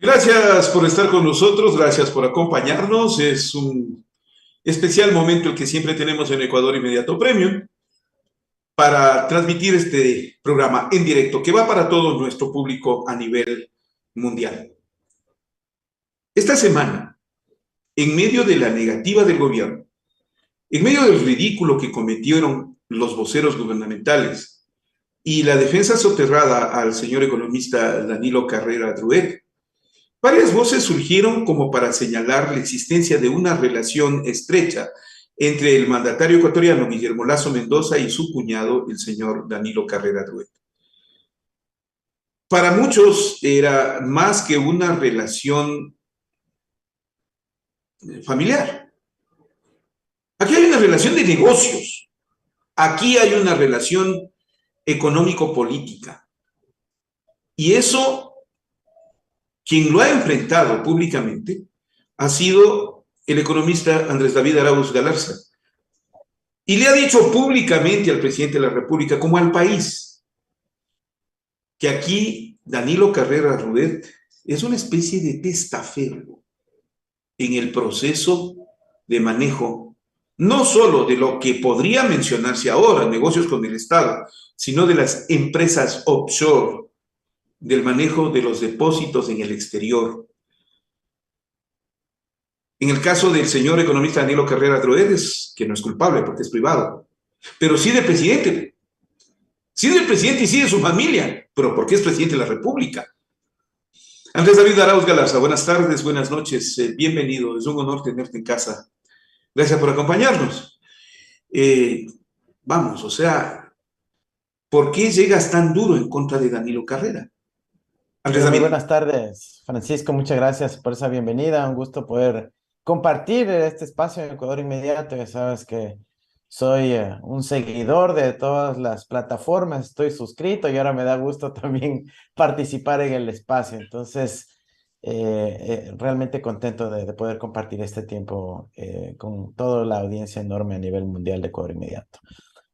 Gracias por estar con nosotros, gracias por acompañarnos. Es un especial momento el que siempre tenemos en Ecuador Inmediato Premium para transmitir este programa en directo que va para todo nuestro público a nivel mundial. Esta semana, en medio de la negativa del gobierno, en medio del ridículo que cometieron los voceros gubernamentales y la defensa soterrada al señor economista Danilo Carrera Druet, varias voces surgieron como para señalar la existencia de una relación estrecha entre el mandatario ecuatoriano Guillermo Lasso Mendoza y su cuñado, el señor Danilo Carrera Druet. Para muchos era más que una relación familiar. Aquí hay una relación de negocios, aquí hay una relación económico-política. Y eso, quien lo ha enfrentado públicamente, ha sido el economista Andrés David Arauz Galarza. Y le ha dicho públicamente al presidente de la República, como al país, que aquí Danilo Carrera Rudet es una especie de testaferro en el proceso de manejo, no solo de lo que podría mencionarse ahora, negocios con el Estado, sino de las empresas offshore, del manejo de los depósitos en el exterior. En el caso del señor economista Danilo Carrera Droedes, que no es culpable porque es privado, pero sí del presidente. Sí del presidente y sí de su familia, pero porque es presidente de la República. Andrés David Arauz Galarza, buenas tardes, buenas noches, bienvenido, es un honor tenerte en casa. Gracias por acompañarnos. Eh, Vamos, o sea, ¿por qué llegas tan duro en contra de Danilo Carrera? Andrés Muy David. buenas tardes, Francisco. Muchas gracias por esa bienvenida. Un gusto poder compartir este espacio en Ecuador Inmediato. Ya sabes que soy un seguidor de todas las plataformas, estoy suscrito y ahora me da gusto también participar en el espacio. Entonces, realmente contento de poder compartir este tiempo con toda la audiencia enorme a nivel mundial de Ecuador Inmediato.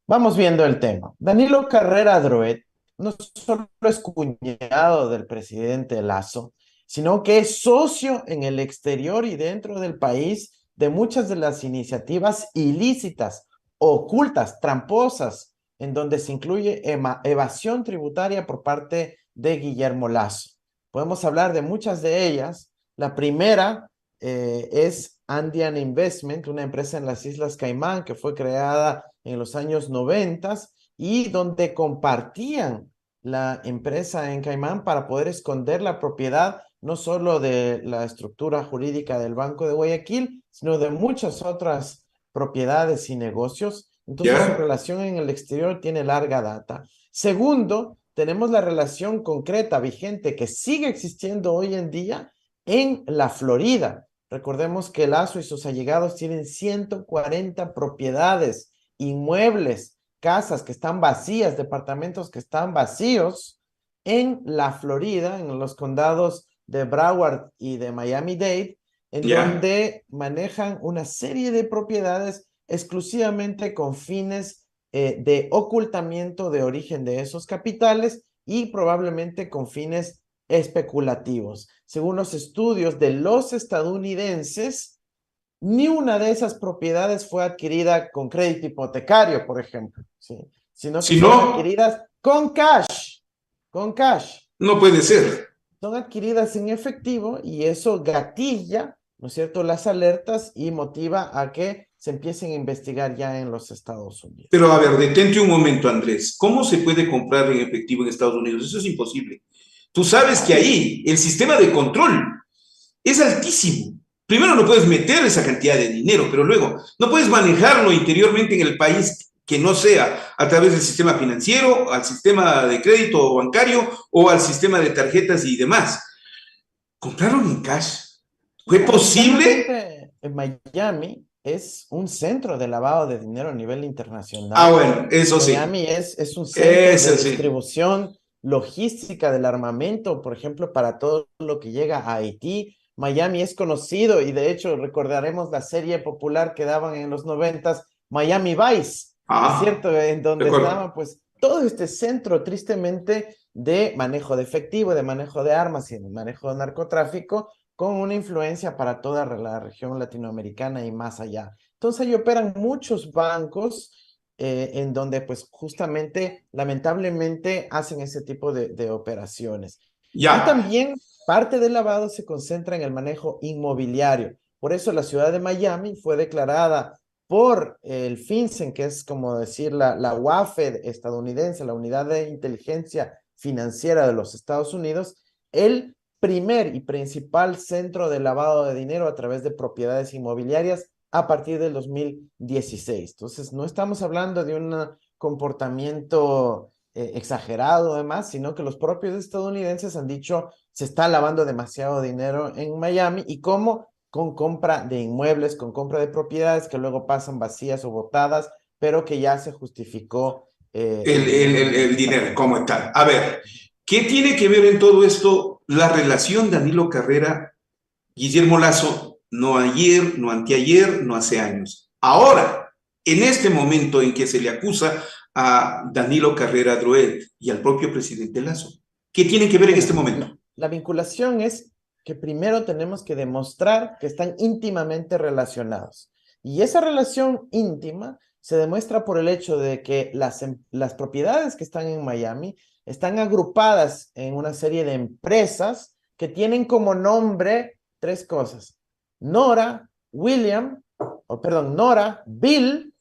Vamos viendo el tema. Danilo Carrera Droet no solo es cuñado del presidente Lasso, sino que es socio en el exterior y dentro del país de muchas de las iniciativas ilícitas, ocultas, tramposas, en donde se incluye evasión tributaria por parte de Guillermo Lasso. Podemos hablar de muchas de ellas. La primera es Andean Investment, una empresa en las Islas Caimán que fue creada en los años 90 y donde compartían la empresa en Caimán para poder esconder la propiedad no solo de la estructura jurídica del Banco de Guayaquil, sino de muchas otras propiedades y negocios. Entonces su ¿Ya? relación en el exterior tiene larga data. Segundo, tenemos la relación concreta, vigente, que sigue existiendo hoy en día en la Florida. Recordemos que Lazo y sus allegados tienen 140 propiedades, inmuebles, casas que están vacías, departamentos que están vacíos en la Florida, en los condados de Broward y de Miami-Dade, en ¿Ya? donde manejan una serie de propiedades exclusivamente con fines de ocultamiento de origen de esos capitales y probablemente con fines especulativos. Según los estudios de los estadounidenses, ni una de esas propiedades fue adquirida con crédito hipotecario, por ejemplo, ¿sí? Sino que Si son no, adquiridas con cash, con cash. no puede ser. Son adquiridas en efectivo y eso gatilla, ¿no es cierto?, las alertas y motiva a que se empiecen a investigar ya en los Estados Pero Unidos. a ver, detente un momento, Andrés. ¿Cómo se puede comprar en efectivo en Estados Unidos? Eso es imposible. Tú sabes que ahí el sistema de control es altísimo. Primero no puedes meter esa cantidad de dinero, pero luego no puedes manejarlo interiormente en el país que no sea a través del sistema financiero, al sistema de crédito bancario o al sistema de tarjetas y demás. ¿Compraron en cash? ¿Fue posible? Lamentablemente, en Miami es un centro de lavado de dinero a nivel Ah, internacional. bueno, eso sí. Miami es un centro de Eso sí. distribución logística del armamento, por ejemplo, para todo lo que llega a Haití. Miami es conocido y de hecho recordaremos la serie popular que daban en los noventas, Miami Vice, ¿no es Ah, cierto? En de donde acuerdo. estaban pues todo este centro, tristemente, de manejo de efectivo, de manejo de armas y de manejo de narcotráfico, con una influencia para toda la región latinoamericana y más allá. Entonces, ahí operan muchos bancos en donde, pues, justamente, lamentablemente, hacen ese tipo de operaciones. Y Ya, también parte del lavado se concentra en el manejo inmobiliario. Por eso la ciudad de Miami fue declarada por el FinCEN, que es como decir la UAFE estadounidense, la Unidad de Inteligencia Financiera de los Estados Unidos, el primer y principal centro de lavado de dinero a través de propiedades inmobiliarias a partir del 2016. Entonces, no estamos hablando de un comportamiento exagerado además, sino que los propios estadounidenses han dicho se está lavando demasiado dinero en Miami y cómo con compra de inmuebles, con compra de propiedades que luego pasan vacías o botadas, pero que ya se justificó el dinero el que está dinero, con. ¿cómo está? A ver, ¿qué tiene que ver en todo esto la relación Danilo Carrera, Guillermo Lazo? No ayer, no anteayer, no hace años. Ahora, en este momento en que se le acusa a Danilo Carrera Druet y al propio presidente Lazo, ¿qué tienen que ver en este Bueno, momento? la vinculación es que primero tenemos que demostrar que están íntimamente relacionados. Y esa relación íntima se demuestra por el hecho de que las propiedades que están en Miami están agrupadas en una serie de empresas que tienen como nombre tres cosas. Nora, William, o perdón, Nora, Bill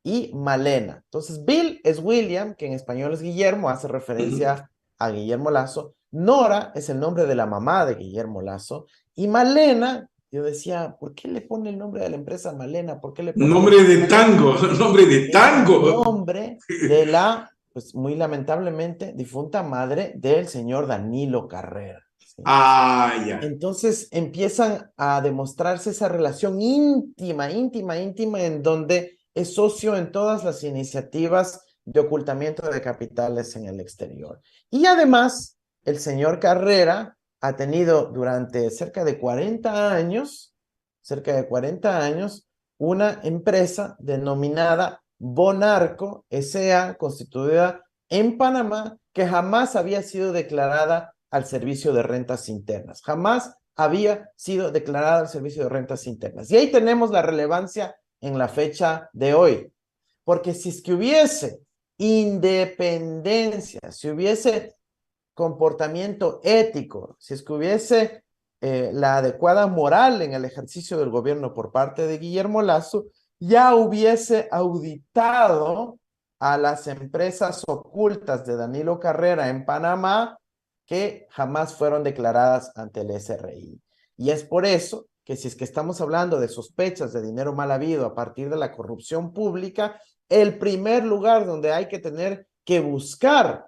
y Malena. Entonces, Bill es William, que en español es Guillermo, hace Uh -huh. referencia a Guillermo Lazo. Nora es el nombre de la mamá de Guillermo Lazo. Y Malena, yo decía, ¿por qué le pone el nombre de la empresa Malena? ¿Por qué le pone el Nombre apellido de Malena? tango, nombre de Es el tango. nombre de la, pues muy lamentablemente, difunta madre del señor Danilo Carrera. ¿Sí? Ah, ya. Entonces empiezan a demostrarse esa relación íntima, íntima, íntima, en donde es socio en todas las iniciativas de ocultamiento de capitales en el exterior. Y además, el señor Carrera ha tenido durante cerca de 40 años, una empresa denominada Bonarco S.A., constituida en Panamá, que jamás había sido declarada al servicio de rentas internas. Jamás había sido declarada al servicio de rentas internas. Y ahí tenemos la relevancia en la fecha de hoy. Porque si es que hubiese independencia, si hubiese comportamiento ético, si es que hubiese la adecuada moral en el ejercicio del gobierno por parte de Guillermo Lazo, ya hubiese auditado a las empresas ocultas de Danilo Carrera en Panamá que jamás fueron declaradas ante el SRI. Y es por eso que si es que estamos hablando de sospechas de dinero mal habido a partir de la corrupción pública, el primer lugar donde hay que tener que buscar,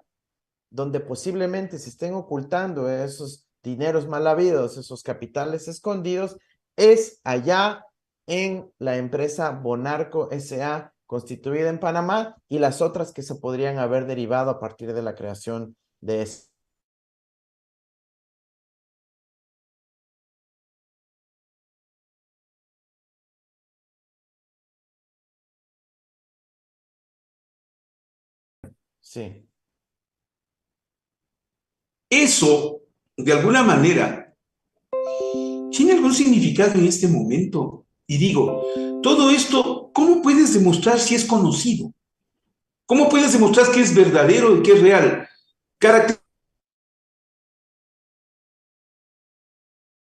donde posiblemente se estén ocultando esos dineros mal habidos, esos capitales escondidos, es allá en la empresa Bonarco S.A., constituida en Panamá, y las otras que se podrían haber derivado a partir de la creación de ese. Sí. Eso, de alguna manera, tiene algún significado en este momento. Y digo, todo esto, ¿cómo puedes demostrar si es conocido? ¿Cómo puedes demostrar que es verdadero y que es real?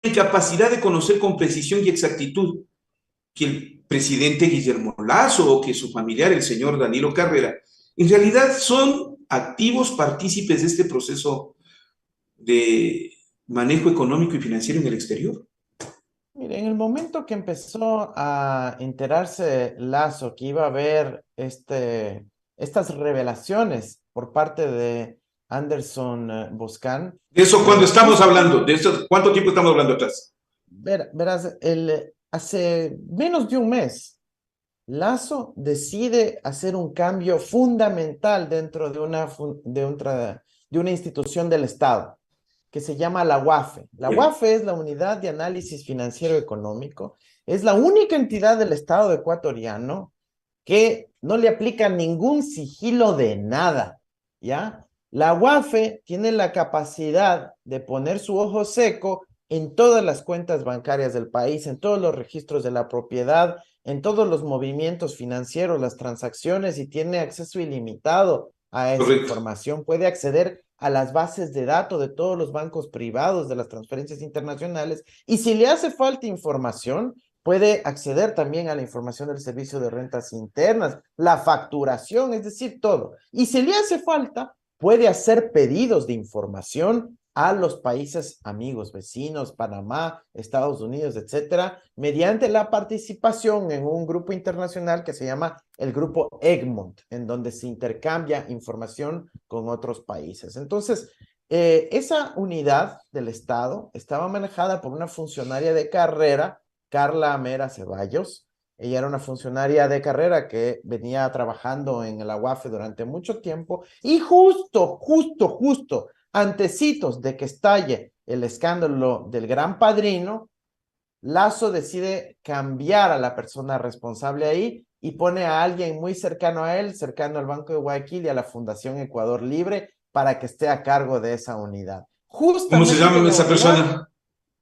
Y capacidad de conocer con precisión y exactitud que el presidente Guillermo Lazo o que su familiar, el señor Danilo Carrera, en realidad son activos partícipes de este proceso de manejo económico y financiero en el exterior. Mire, en el momento que empezó a enterarse Lazo que iba a haber estas revelaciones por parte de Anderson Boscan, De eso, cuando estamos justo, hablando, de eso, ¿cuánto tiempo estamos hablando atrás? verás, hace menos de un mes, Lazo decide hacer un cambio fundamental dentro de una institución del Estado que se llama la UAFE. La Bueno, UAFE es la Unidad de Análisis Financiero Económico, es la única entidad del Estado ecuatoriano que no le aplica ningún sigilo de nada, ¿ya? La UAFE tiene la capacidad de poner su ojo seco en todas las cuentas bancarias del país, en todos los registros de la propiedad, en todos los movimientos financieros, las transacciones, y tiene acceso ilimitado a esa Correcto. información. Puede acceder a las bases de datos de todos los bancos privados, de las transferencias internacionales, y si le hace falta información, puede acceder también a la información del servicio de rentas internas, la facturación, es decir, todo. Y si le hace falta, puede hacer pedidos de información a los países amigos, vecinos, Panamá, Estados Unidos, etcétera, mediante la participación en un grupo internacional que se llama el grupo Egmont, en donde se intercambia información con otros países. Entonces, esa unidad del Estado estaba manejada por una funcionaria de carrera, Carla Mera Ceballos. Ella era una funcionaria de carrera que venía trabajando en la UAFE durante mucho tiempo, y justo, antecitos de que estalle el escándalo del Gran Padrino, Lazo decide cambiar a la persona responsable ahí y pone a alguien muy cercano a él, cercano al Banco de Guayaquil y a la Fundación Ecuador Libre, para que esté a cargo de esa unidad. ¿Cómo se Justamente llama la esa unidad persona?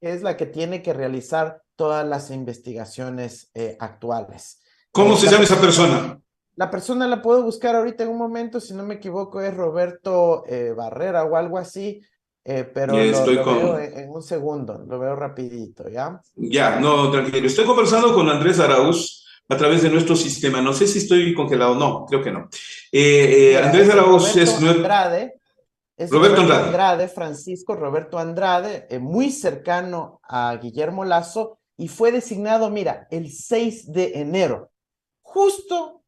es la que tiene que realizar todas las investigaciones actuales. ¿Cómo se La llama esa persona, persona? la persona la puedo buscar ahorita en un momento, si no me equivoco, es Roberto Barrera o algo así, pero Estoy lo veo con... en un segundo, lo veo rapidito, ¿ya? Ya, no, tranquilo. Estoy conversando con Andrés Arauz a través de nuestro sistema. No sé si estoy congelado. No, creo que no. Mira, Andrés Arauz es Roberto Roberto Andrade. Andrade, Francisco Roberto Andrade, muy cercano a Guillermo Lazo, y fue designado, mira, el 6 de enero, justo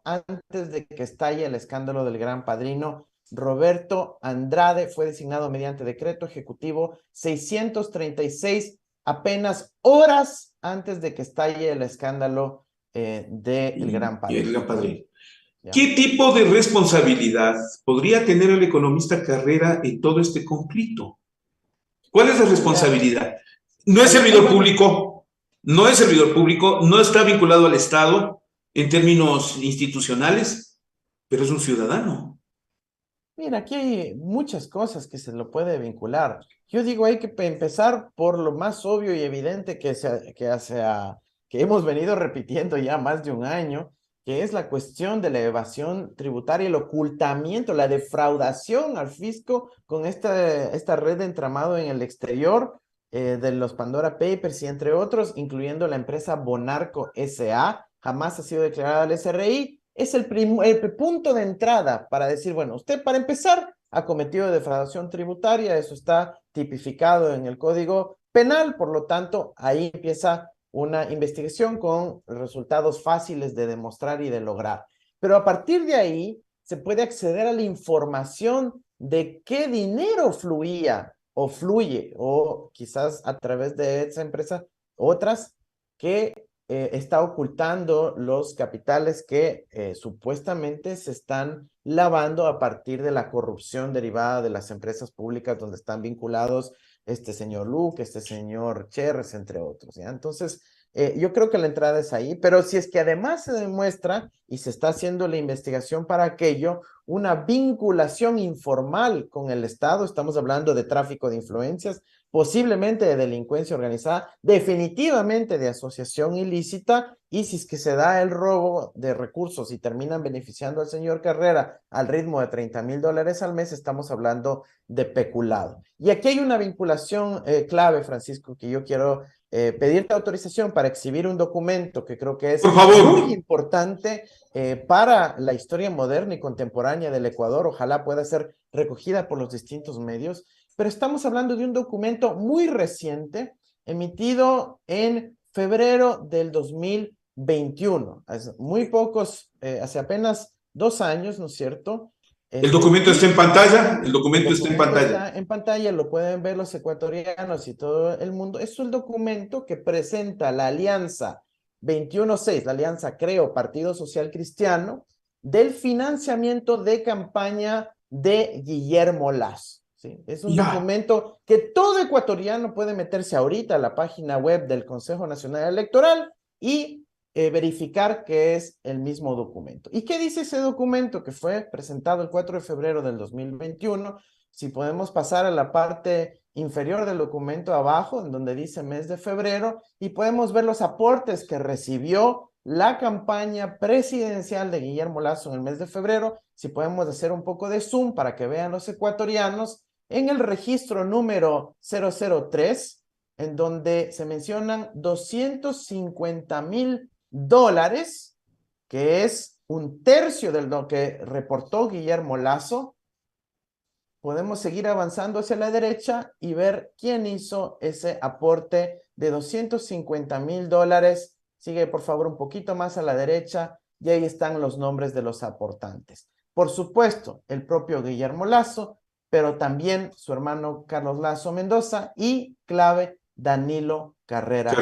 antes de que estalle el escándalo del Gran Padrino. Roberto Andrade fue designado mediante decreto ejecutivo 636, apenas horas antes de que estalle el escándalo del Gran Y el Padrino. Gran Padrino. ¿Ya? ¿Qué tipo de responsabilidad podría tener el economista Carrera en todo este conflicto? ¿Cuál es la Mira, responsabilidad? No es hay servidor varios. público, no es servidor público, no está vinculado al Estado en términos institucionales, pero es un ciudadano. Mira, aquí hay muchas cosas que se lo puede vincular. Yo digo, hay que empezar por lo más obvio y evidente que hemos venido repitiendo ya más de un año, que es la cuestión de la evasión tributaria, el ocultamiento, la defraudación al fisco con esta red de entramado en el exterior, de los Pandora Papers y entre otros, incluyendo la empresa Bonarco S.A., jamás ha sido declarada al SRI. Es el punto de entrada para decir, bueno, usted para empezar ha cometido defraudación tributaria, eso está tipificado en el Código Penal, por lo tanto, ahí empieza una investigación con resultados fáciles de demostrar y de lograr. Pero a partir de ahí se puede acceder a la información de qué dinero fluía o fluye, o quizás a través de esa empresa, otras que está ocultando los capitales que supuestamente se están lavando a partir de la corrupción derivada de las empresas públicas donde están vinculados este señor Luque, este señor Cherres, entre otros, ¿ya? Entonces, yo creo que la entrada es ahí, pero si es que además se demuestra y se está haciendo la investigación para aquello, una vinculación informal con el Estado, estamos hablando de tráfico de influencias, posiblemente de delincuencia organizada, definitivamente de asociación ilícita, y si es que se da el robo de recursos y terminan beneficiando al señor Carrera al ritmo de $30,000 al mes, estamos hablando de peculado. Y aquí hay una vinculación clave, Francisco, que yo quiero pedirte autorización para exhibir un documento que creo que Por es favor. muy importante para la historia moderna y contemporánea del Ecuador. Ojalá pueda ser recogida por los distintos medios, pero estamos hablando de un documento muy reciente, emitido en febrero del 2021, hace muy pocos, hace apenas 2 años, ¿no es cierto? El documento está en Y pantalla, el el documento está en documento pantalla. está en pantalla, lo pueden ver los ecuatorianos y todo el mundo. Es el documento que presenta la Alianza 21-6, la Alianza Creo Partido Social Cristiano, del financiamiento de campaña de Guillermo Lazo. ¿Sí? Es un Ya. documento que todo ecuatoriano puede meterse ahorita a la página web del Consejo Nacional Electoral y verificar que es el mismo documento. ¿Y qué dice ese documento que fue presentado el 4 de febrero del 2021? Si podemos pasar a la parte inferior del documento abajo, en donde dice mes de febrero, y podemos ver los aportes que recibió la campaña presidencial de Guillermo Lasso en el mes de febrero. Si podemos hacer un poco de zoom para que vean los ecuatorianos, en el registro número 003, en donde se mencionan $250,000, que es un tercio de lo que reportó Guillermo Lasso. Podemos seguir avanzando hacia la derecha y ver quién hizo ese aporte de $250,000. Sigue, por favor, un poquito más a la derecha y ahí están los nombres de los aportantes. Por supuesto, el propio Guillermo Lasso, pero también su hermano Carlos Lasso Mendoza y clave Danilo Carrera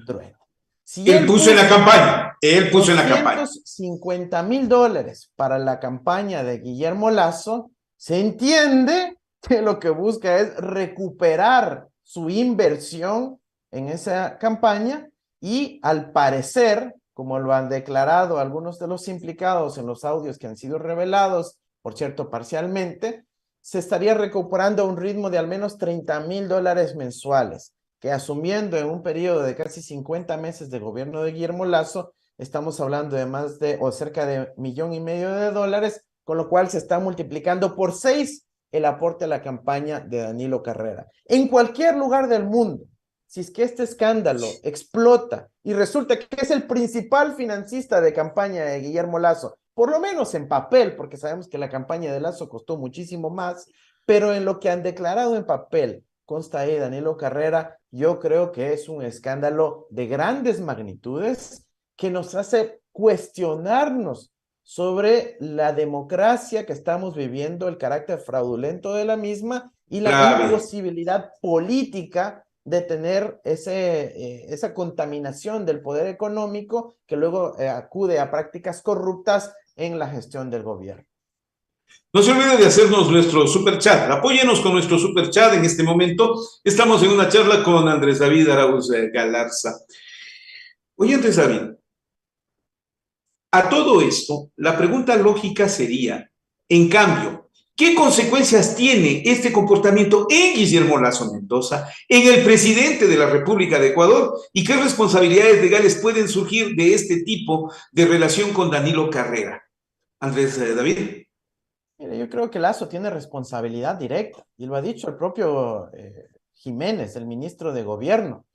Druet. Si él puso en la campaña, él puso en la campaña $250,000 para la campaña de Guillermo Lasso, se entiende que lo que busca es recuperar su inversión en esa campaña y al parecer, como lo han declarado algunos de los implicados en los audios que han sido revelados, por cierto, parcialmente, se estaría recuperando a un ritmo de al menos $30,000 mensuales, que asumiendo en un periodo de casi 50 meses de gobierno de Guillermo Lasso, estamos hablando de más de o cerca de $1,500,000, con lo cual se está multiplicando por 6 el aporte a la campaña de Danilo Carrera. En cualquier lugar del mundo, si es que este escándalo explota y resulta que es el principal financista de campaña de Guillermo Lasso, por lo menos en papel, porque sabemos que la campaña de Lasso costó muchísimo más, pero en lo que han declarado en papel, consta ahí Danilo Carrera, yo creo que es un escándalo de grandes magnitudes que nos hace cuestionarnos sobre la democracia que estamos viviendo, el carácter fraudulento de la misma y la imposibilidad política de tener esa contaminación del poder económico que luego acude a prácticas corruptas en la gestión del gobierno. No se olvide de hacernos nuestro super chat. Apóyenos con nuestro super chat en este momento. Estamos en una charla con Andrés David Arauz Galarza. Oye, Andrés David, a todo esto, la pregunta lógica sería, en cambio, ¿qué consecuencias tiene este comportamiento en Guillermo Lasso Mendoza, en el presidente de la República de Ecuador, y qué responsabilidades legales pueden surgir de este tipo de relación con Danilo Carrera? Andrés David. Mire, yo creo que Lasso tiene responsabilidad directa, y lo ha dicho el propio Jiménez, el ministro de Gobierno.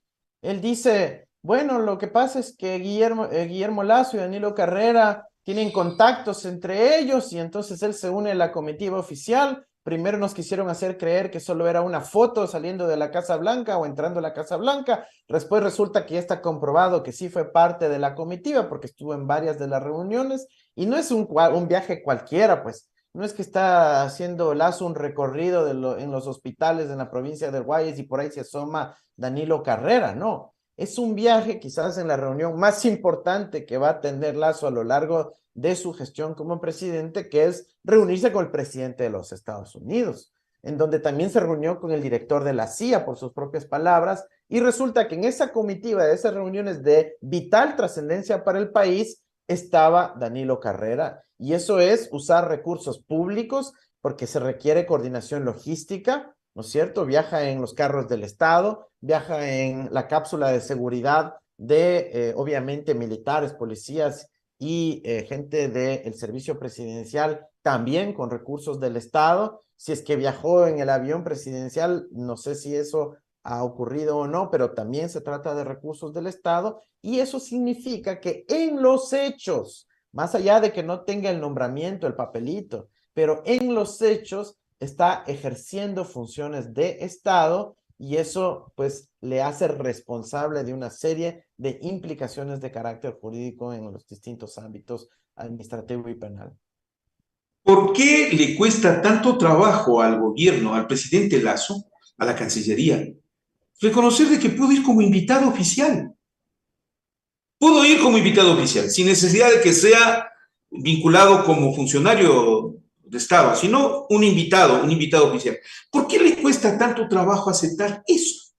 Él dice, bueno, lo que pasa es que Guillermo Lasso y Danilo Carrera tienen contactos entre ellos y entonces él se une a la comitiva oficial. Primero nos quisieron hacer creer que solo era una foto saliendo de la Casa Blanca o entrando a la Casa Blanca. Después resulta que ya está comprobado que sí fue parte de la comitiva porque estuvo en varias de las reuniones y no es un viaje cualquiera, pues. No es que está haciendo Lasso un recorrido en los hospitales en la provincia del Guayas y por ahí se asoma Danilo Carrera, no. Es un viaje quizás en la reunión más importante que va a tener Lasso a lo largo de su gestión como presidente, que es reunirse con el presidente de los Estados Unidos, en donde también se reunió con el director de la CIA, por sus propias palabras, y resulta que en esa comitiva de esas reuniones de vital trascendencia para el país estaba Danilo Carrera, y eso es usar recursos públicos porque se requiere coordinación logística, ¿no es cierto? Viaja en los carros del Estado, viaja en la cápsula de seguridad de, obviamente, militares, policías y gente del servicio presidencial, también con recursos del Estado. Si es que viajó en el avión presidencial, no sé si eso ha ocurrido o no, pero también se trata de recursos del Estado, y eso significa que en los hechos, más allá de que no tenga el nombramiento, el papelito, pero en los hechos está ejerciendo funciones de Estado y eso pues le hace responsable de una serie de implicaciones de carácter jurídico en los distintos ámbitos administrativo y penal. ¿Por qué le cuesta tanto trabajo al gobierno, al presidente Lasso, a la Cancillería, reconocer de que pudo ir como invitado oficial? Pudo ir como invitado oficial, sin necesidad de que sea vinculado como funcionario de Estado, sino un invitado oficial. ¿Por qué le cuesta tanto trabajo aceptar eso?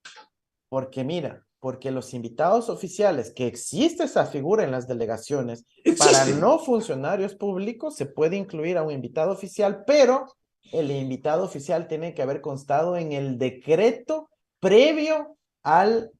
Porque mira, porque los invitados oficiales, que existe esa figura en las delegaciones, para Existen. no funcionarios públicos se puede incluir a un invitado oficial, pero el invitado oficial tiene que haber constado en el decreto previo al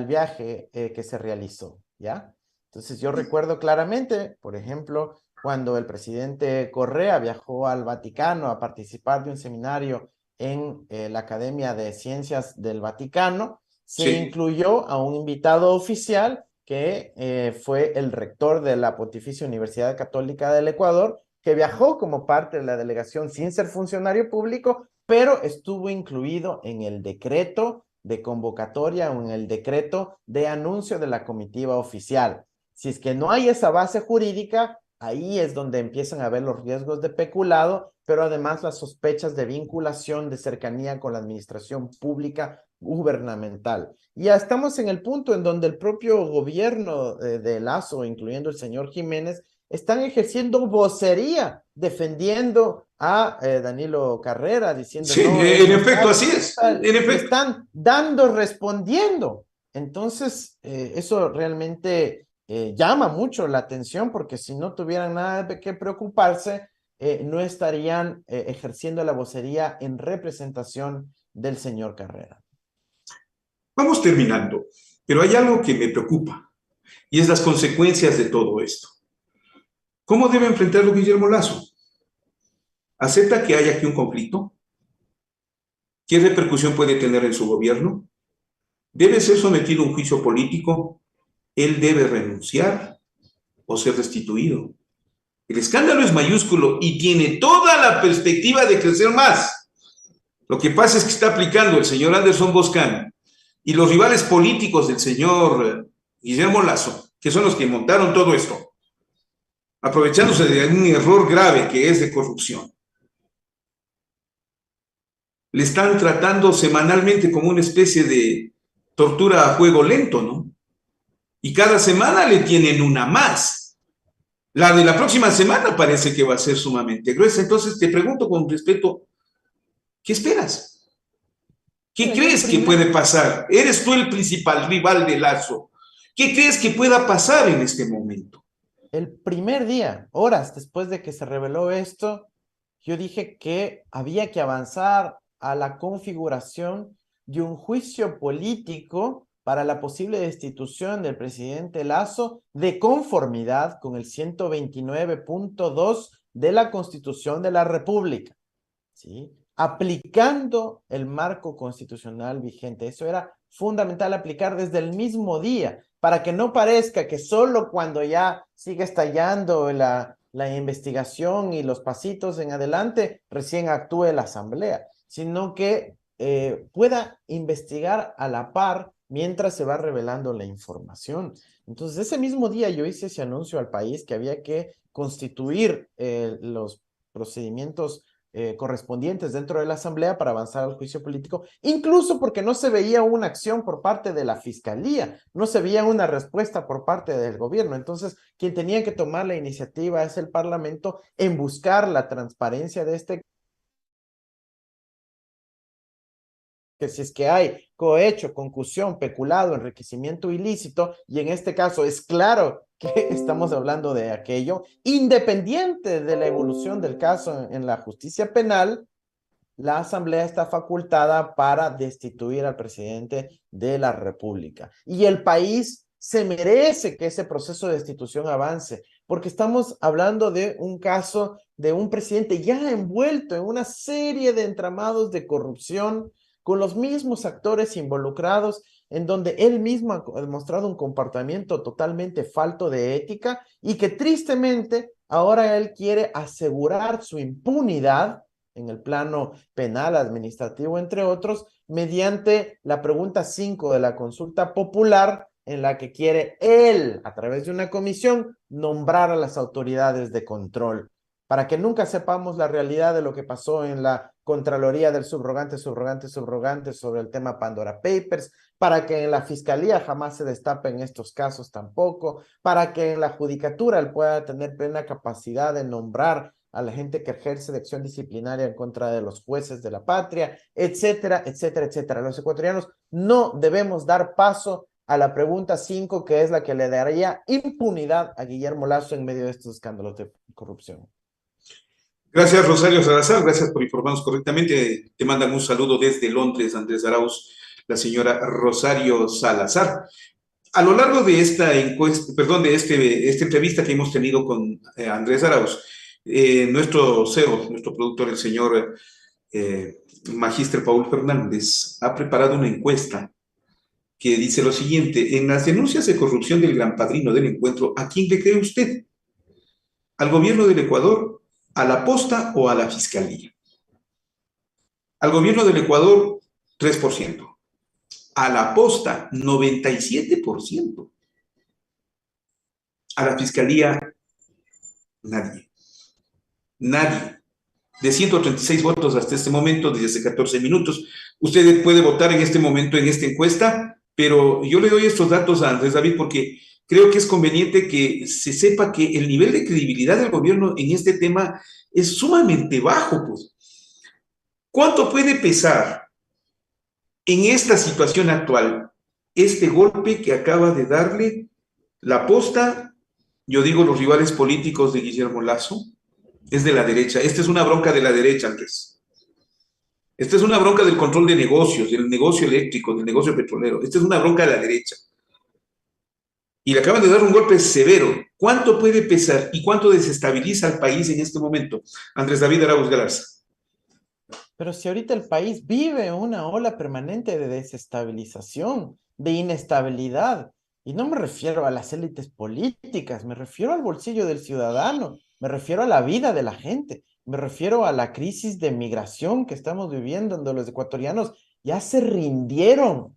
viaje que se realizó, ¿ya? Entonces yo recuerdo claramente, por ejemplo, cuando el presidente Correa viajó al Vaticano a participar de un seminario en la Academia de Ciencias del Vaticano, se Sí. incluyó a un invitado oficial que fue el rector de la Pontificia Universidad Católica del Ecuador, que viajó como parte de la delegación sin ser funcionario público, pero estuvo incluido en el decreto de convocatoria o en el decreto de anuncio de la comitiva oficial. Si es que no hay esa base jurídica, ahí es donde empiezan a ver los riesgos de peculado, pero además las sospechas de vinculación, de cercanía con la administración pública gubernamental. Ya estamos en el punto en donde el propio gobierno de Lazo, incluyendo el señor Jiménez, están ejerciendo vocería, defendiendo a Danilo Carrera, diciendo, Sí, no, él en no efecto, sabe, así es. En le efecto. están dando, respondiendo. Entonces, eso realmente llama mucho la atención porque si no tuvieran nada de qué preocuparse, no estarían ejerciendo la vocería en representación del señor Carrera. Vamos terminando, pero hay algo que me preocupa y es las consecuencias de todo esto. ¿Cómo debe enfrentarlo Guillermo Lazo? ¿Acepta que haya aquí un conflicto? ¿Qué repercusión puede tener en su gobierno? ¿Debe ser sometido a un juicio político? ¿Él debe renunciar o ser destituido? El escándalo es mayúsculo y tiene toda la perspectiva de crecer más. Lo que pasa es que está aplicando el señor Anderson Boscan y los rivales políticos del señor Guillermo Lazo, que son los que montaron todo esto, aprovechándose de un error grave que es de corrupción. Le están tratando semanalmente como una especie de tortura a juego lento, ¿no? Y cada semana le tienen una más. La de la próxima semana parece que va a ser sumamente gruesa. Entonces te pregunto con respeto, ¿qué esperas? ¿Qué Mira, yo el crees que primer, puede pasar? Eres tú el principal rival de Lazo. ¿Qué crees que pueda pasar en este momento? el primer día, horas después de que se reveló esto, yo dije que había que avanzar a la configuración de un juicio político para la posible destitución del presidente Lazo de conformidad con el 129.2 de la Constitución de la República, ¿sí? Aplicando el marco constitucional vigente. Eso era fundamental aplicar desde el mismo día, para que no parezca que solo cuando ya sigue estallando la investigación y los pasitos en adelante, recién actúe la Asamblea, sino que pueda investigar a la par mientras se va revelando la información. Entonces, ese mismo día yo hice ese anuncio al país que había que constituir los procedimientos correspondientes dentro de la Asamblea para avanzar al juicio político, incluso porque no se veía una acción por parte de la Fiscalía, no se veía una respuesta por parte del gobierno. Entonces, quien tenía que tomar la iniciativa es el Parlamento en buscar la transparencia de este, que si es que hay cohecho, concusión, peculado, enriquecimiento ilícito, y en este caso es claro que estamos hablando de aquello, independiente de la evolución del caso en la justicia penal, la Asamblea está facultada para destituir al presidente de la República. Y el país se merece que ese proceso de destitución avance, porque estamos hablando de un caso de un presidente ya envuelto en una serie de entramados de corrupción con los mismos actores involucrados, en donde él mismo ha demostrado un comportamiento totalmente falto de ética y que tristemente ahora él quiere asegurar su impunidad en el plano penal, administrativo, entre otros, mediante la pregunta 5 de la consulta popular, en la que quiere él, a través de una comisión, nombrar a las autoridades de control, para que nunca sepamos la realidad de lo que pasó en la Contraloría del subrogante, subrogante, subrogante sobre el tema Pandora Papers, para que en la Fiscalía jamás se destapen estos casos tampoco, para que en la Judicatura él pueda tener plena capacidad de nombrar a la gente que ejerce de acción disciplinaria en contra de los jueces de la patria, etcétera, etcétera, etcétera. Los ecuatorianos no debemos dar paso a la pregunta 5, que es la que le daría impunidad a Guillermo Lasso en medio de estos escándalos de corrupción. Gracias, Rosario Salazar, gracias por informarnos correctamente. Te mandan un saludo desde Londres, Andrés Arauz, la señora Rosario Salazar. A lo largo de esta encuesta, perdón, de esta entrevista que hemos tenido con Andrés Arauz, nuestro CEO, nuestro productor, el señor Magíster Paul Fernández, ha preparado una encuesta que dice lo siguiente: en las denuncias de corrupción del gran padrino del encuentro, ¿a quién le cree usted? ¿Al gobierno del Ecuador, a la posta o a la fiscalía? Al gobierno del Ecuador, 3%. A la posta, 97%. A la fiscalía, nadie. Nadie. De 136 votos hasta este momento, desde hace 14 minutos. Usted puede votar en este momento en esta encuesta, pero yo le doy estos datos a Andrés David porque creo que es conveniente que se sepa que el nivel de credibilidad del gobierno en este tema es sumamente bajo, pues. ¿Cuánto puede pesar en esta situación actual este golpe que acaba de darle la posta? Yo digo, los rivales políticos de Guillermo Lasso, es de la derecha. Esta es una bronca de la derecha, Andrés. Esta es una bronca del control de negocios, del negocio eléctrico, del negocio petrolero. Esta es una bronca de la derecha. Y le acaban de dar un golpe severo. ¿Cuánto puede pesar y cuánto desestabiliza al país en este momento? Andrés David Arauz Galarza. Pero si ahorita el país vive una ola permanente de desestabilización, de inestabilidad, y no me refiero a las élites políticas, me refiero al bolsillo del ciudadano, me refiero a la vida de la gente, me refiero a la crisis de migración que estamos viviendo, donde los ecuatorianos ya se rindieron,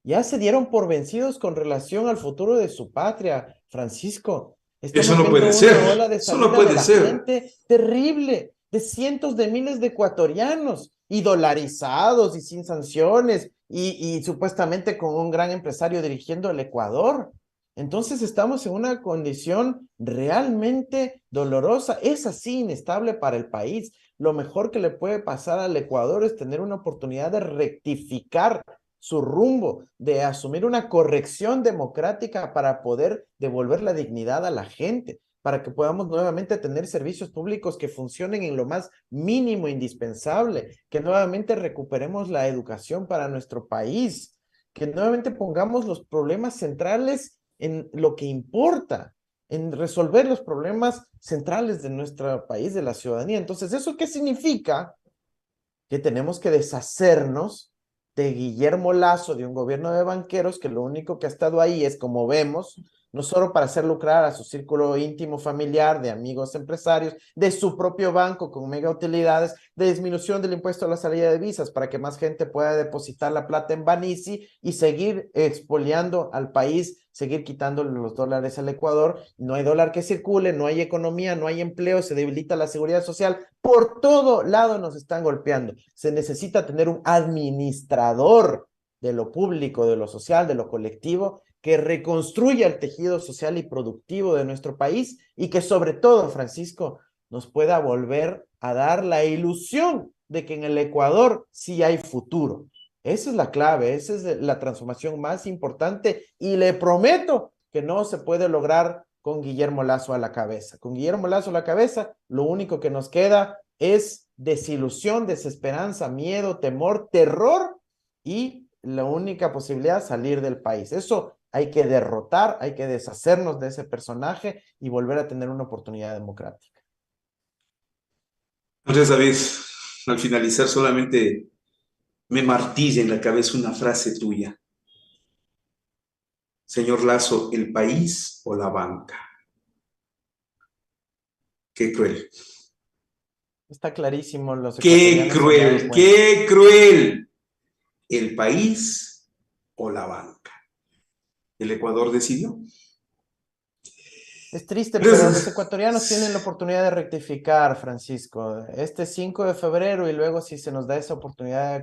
ya se dieron por vencidos con relación al futuro de su patria, Francisco. Eso Estamos no viendo puede ser. una ola de Eso no salida de puede la ser. gente terrible, de cientos de miles de ecuatorianos, y dolarizados y sin sanciones, y supuestamente con un gran empresario dirigiendo el Ecuador. Entonces estamos en una condición realmente dolorosa, es así inestable para el país. Lo mejor que le puede pasar al Ecuador es tener una oportunidad de rectificar su rumbo, de asumir una corrección democrática para poder devolver la dignidad a la gente, para que podamos nuevamente tener servicios públicos que funcionen en lo más mínimo indispensable, que nuevamente recuperemos la educación para nuestro país, que nuevamente pongamos los problemas centrales en lo que importa, en resolver los problemas centrales de nuestro país, de la ciudadanía. Entonces, ¿eso qué significa? Que tenemos que deshacernos de Guillermo Lasso, de un gobierno de banqueros que lo único que ha estado ahí es, como vemos, no solo para hacer lucrar a su círculo íntimo familiar, de amigos empresarios, de su propio banco con mega utilidades, de disminución del impuesto a la salida de divisas para que más gente pueda depositar la plata en Banisi y seguir expoliando al país, seguir quitándole los dólares al Ecuador. No hay dólar que circule, no hay economía, no hay empleo, se debilita la seguridad social. Por todo lado nos están golpeando. Se necesita tener un administrador de lo público, de lo social, de lo colectivo, que reconstruya el tejido social y productivo de nuestro país y que sobre todo, Francisco, nos pueda volver a dar la ilusión de que en el Ecuador sí hay futuro. Esa es la clave, esa es la transformación más importante y le prometo que no se puede lograr con Guillermo Lasso a la cabeza. Con Guillermo Lasso a la cabeza, lo único que nos queda es desilusión, desesperanza, miedo, temor, terror y la única posibilidad, salir del país. Eso hay que derrotar, hay que deshacernos de ese personaje y volver a tener una oportunidad democrática. Andrés David, al finalizar solamente me martilla en la cabeza una frase tuya. Señor Lasso, ¿el país o la banca? Qué cruel. Está clarísimo, los Qué ecuatorianos se han dado cruel, cuenta. qué cruel. ¿El país o la banca? El Ecuador decidió. Es triste, pero los ecuatorianos tienen la Entonces, oportunidad de rectificar, Francisco. Este 5 de febrero y luego si se nos da esa oportunidad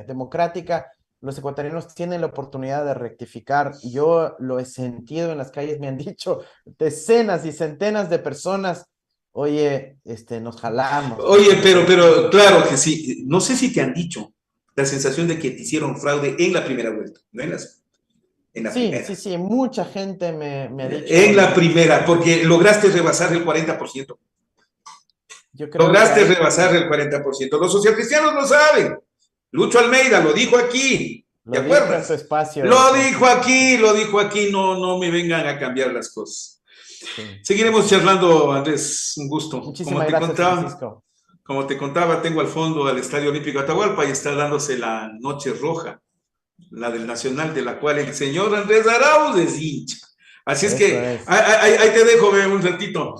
democrática, los ecuatorianos tienen la oportunidad de rectificar. Yo lo he sentido en las calles, me han dicho decenas y centenas de personas, oye, nos jalamos. Oye, pero claro que sí. No sé si te han dicho la sensación de que te hicieron fraude en la primera vuelta, no en la Sí, primera. sí, sí, mucha gente me ha dicho, En la primera, porque lograste rebasar el 40%. yo creo que Lograste ahí rebasar el 40%. Los socialcristianos lo saben. Lucho Almeida lo dijo aquí. ¿Te lo dijo en su acuerdas? espacio político. Lo dijo aquí. No, no me vengan a cambiar las cosas. Sí, sí, Seguiremos sí. charlando, Andrés. Un gusto. Muchísimas gracias, Francisco. Como te contaba, tengo al fondo al Estadio Olímpico Atahualpa y está dándose la Noche Roja, la del Nacional, de la cual el señor Andrés Arauz es hincha. Así es Eso que es. ahí te dejo, ve, un ratito.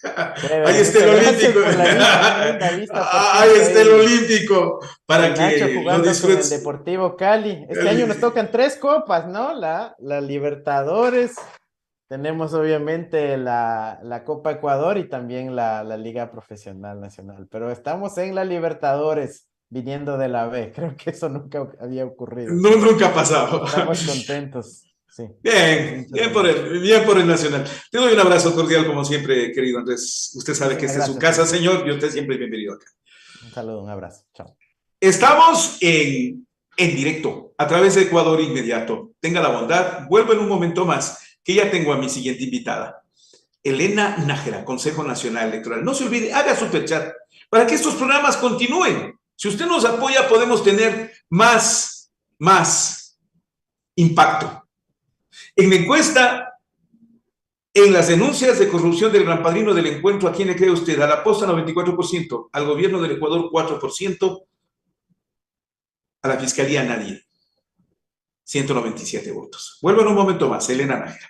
Ahí Chévere, está el muchas gracias Olímpico. por la vista, linda vista, por Ahí cierto, está el ahí Olímpico para el Nacho que lo jugando con el disfrutes. Deportivo Cali. Este año nos tocan tres copas, ¿no? La Libertadores, tenemos obviamente la Copa Ecuador y también la Liga Profesional Nacional, pero estamos en la Libertadores viniendo de la B. Creo que eso nunca había ocurrido, No, así que nunca ha pasado. estamos contentos. Sí, los Bien, hinchas del Nacho. bien por el Nacional. Te doy un abrazo cordial, como siempre, querido Andrés. Usted sabe que Muchísimas esta es su gracias, casa, Francisco. señor, y usted siempre es bienvenido acá. Un saludo, un abrazo. Chao. Estamos en directo, a través de Ecuador Inmediato. Tenga la bondad, vuelvo en un momento más, que ya tengo a mi siguiente invitada. Elena Nájera, Consejo Nacional Electoral. No se olvide, haga superchat para que estos programas continúen. Si usted nos apoya, podemos tener más impacto. En la encuesta, en las denuncias de corrupción del gran padrino del encuentro, ¿a quién le cree usted? A la posta 94%, al gobierno del Ecuador 4%, a la fiscalía nadie. 197 votos. Vuelvo en un momento más, Elena Nájera.